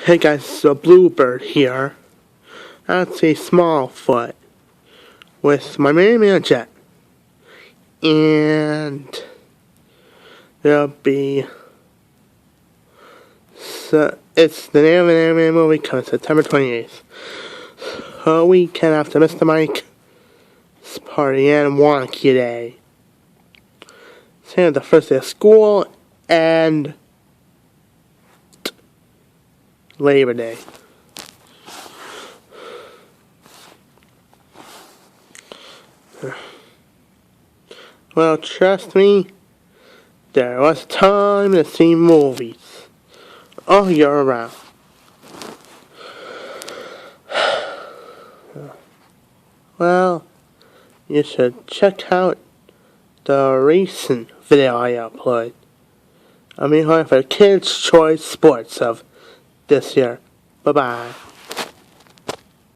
Hey guys, it's a Bluebird here. That's a Smallfoot with my man Jet. And there'll be it's the name of an anime movie coming September 28th. A weekend after Mr. Mike's party and Wonky Day. It's the first day of school and Labor Day. Well, trust me, there was time to see movies all year round. Well, you should check out the recent video I uploaded. I'm here for Kids' Choice Sports of this year. Bye-bye.